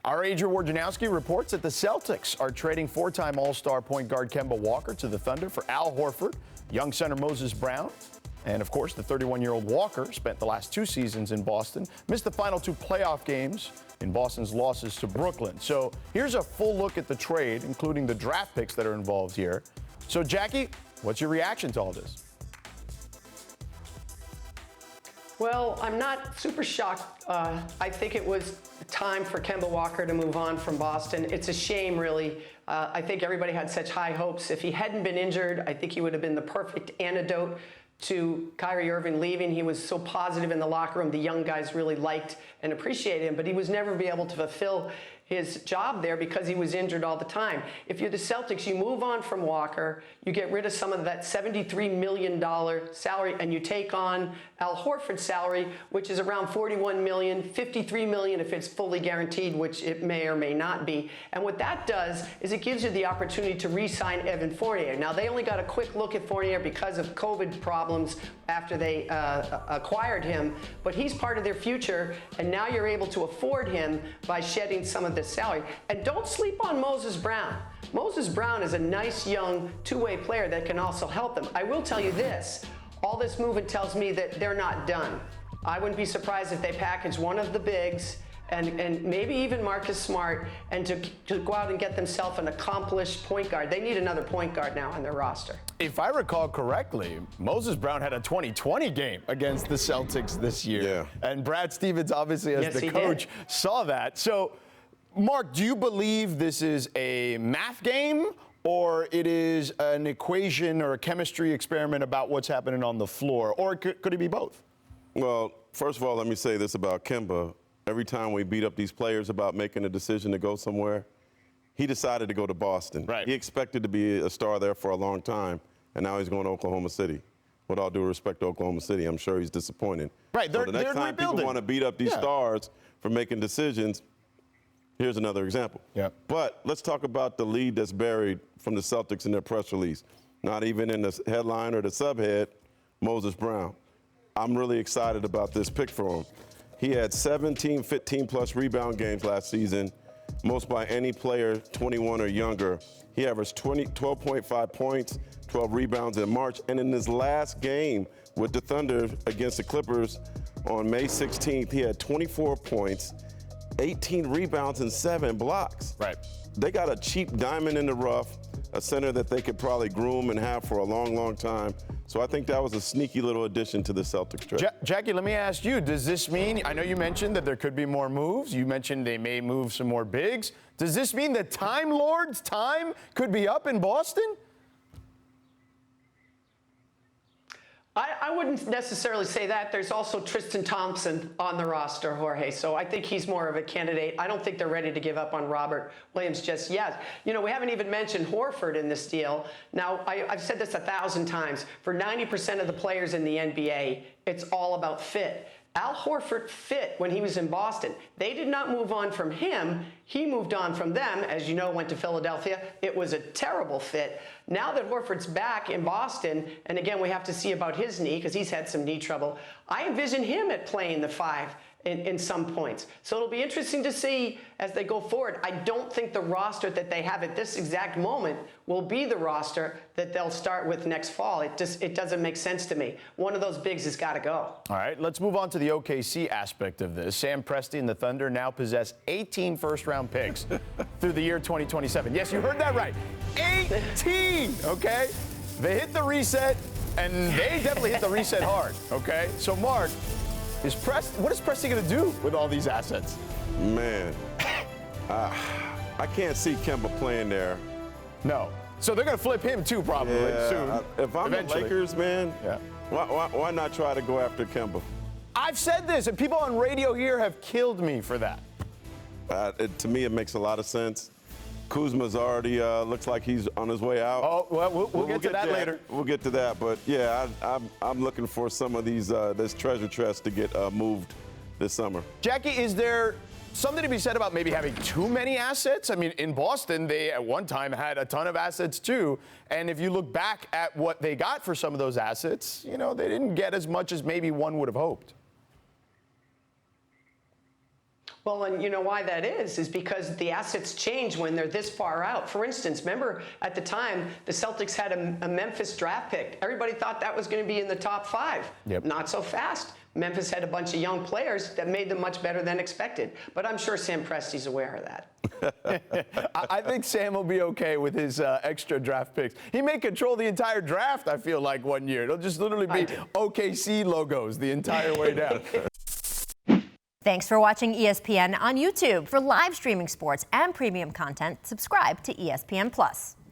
Our Adrian Wojnarowski reports that the Celtics are trading four-time All-Star point guard Kemba Walker to the Thunder for Al Horford, young center Moses Brown, and, of course, the 31-year-old Walker spent the last two seasons in Boston, missed the final two playoff games in Boston's losses to Brooklyn. So here's a full look at the trade, including the draft picks that are involved here. So, Jackie, what's your reaction to all this? Well, I'm not super shocked. I think it was time for Kemba Walker to move on from Boston. It's a shame, really. I think everybody had such high hopes. If he hadn't been injured, I think he would have been the perfect antidote to Kyrie Irving leaving. He was so positive in the locker room. The young guys really liked and appreciated him, but he was never be able to fulfill his job there because he was injured all the time. If you're the Celtics, you move on from Walker, you get rid of some of that $73 million salary, and you take on Al Horford's salary, which is around $41 million, $53 million if it's fully guaranteed, which it may or may not be. And what that does is it gives you the opportunity to re-sign Evan Fournier. Now, they only got a quick look at Fournier because of COVID problems after they acquired him, but he's part of their future, and now you're able to afford him by shedding some of this salary. And don't sleep on Moses Brown. Moses Brown is a nice young two-way player that can also help them. I will tell you this, all this movement tells me that they're not done. I wouldn't be surprised if they package one of the bigs and maybe even Marcus Smart, and to go out and get themselves an accomplished point guard. They need another point guard now on their roster. If I recall correctly, Moses Brown had a 2020 game against the Celtics this year. Yeah. And Brad Stevens, obviously, as the coach, did. saw that. So, Mark, do you believe this is a math game, or it is an equation or a chemistry experiment about what's happening on the floor? Or could it be both? Well, first of all, let me say this about Kemba. Every time we beat up these players about making a decision to go somewhere, he decided to go to Boston. Right. He expected to be a star there for a long time, and now he's going to Oklahoma City. With all due respect to Oklahoma City, I'm sure he's disappointed. Right, so the next time people want to beat up these stars for making decisions, here's another example. Yeah. But let's talk about the lead that's buried from the Celtics in their press release. Not even in the headline or the subhead, Moses Brown. I'm really excited about this pick for him. He had 17 15-plus rebound games last season, most by any player 21 or younger. He averaged 12.5 points, 12 rebounds in March, and in his last game with the Thunder against the Clippers on May 16th, he had 24 points, 18 rebounds, and 7 blocks. Right. They got a cheap diamond in the rough, a center that they could probably groom and have for a long, long time. So I think that was a sneaky little addition to the Celtics trade. Jackie, let me ask you, does this mean, I know you mentioned that there could be more moves. You mentioned they may move some more bigs. Does this mean that Time Lord's time could be up in Boston? I wouldn't necessarily say that. There's also Tristan Thompson on the roster, Jorge. So I think he's more of a candidate. I don't think they're ready to give up on Robert Williams just yet. You know, we haven't even mentioned Horford in this deal. Now, I've said this 1,000 times. For 90% of the players in the NBA, it's all about fit. Al Horford fit when he was in Boston. They did not move on from him. He moved on from them. As you know, went to Philadelphia. It was a terrible fit. Now that Horford's back in Boston, and again, we have to see about his knee because he's had some knee trouble, I envision him at playing the 5 in some points. So it'll be interesting to see as they go forward. I don't think the roster that they have at this exact moment will be the roster that they'll start with next fall. It doesn't make sense to me. One of those bigs has got to go. All right, let's move on to the OKC aspect of this. Sam Presti and the Thunder now possess 18 first-round picks through the year 2027. Yes, you heard that right. 18, okay? They hit the reset, and they definitely hit the reset hard, okay? So, Mark, what is Presti going to do with all these assets? Man, I can't see Kemba playing there. No. So they're going to flip him too, probably soon. If I'm eventually. the Lakers, man, why not try to go after Kemba? I've said this, and people on radio here have killed me for that. To me, it makes a lot of sense. Kuzma's already looks like he's on his way out. Oh, well, we'll get to that later. We'll get to that, but yeah, I'm looking for some of these this treasure chest to get moved this summer. Jackie, is there something to be said about maybe having too many assets? I mean, in Boston, they at one time had a ton of assets too, and if you look back at what they got for some of those assets, you know, they didn't get as much as maybe one would have hoped. Well, and you know why that is because the assets change when they're this far out. For instance, remember at the time, the Celtics had a Memphis draft pick. Everybody thought that was going to be in the top 5. Yep. Not so fast. Memphis had a bunch of young players that made them much better than expected. But I'm sure Sam Presti's aware of that. I think Sam will be okay with his extra draft picks. He may control the entire draft, I feel like, one year. It'll just literally be OKC logos the entire way down. Thanks for watching ESPN on YouTube. For live streaming sports and premium content, subscribe to ESPN+.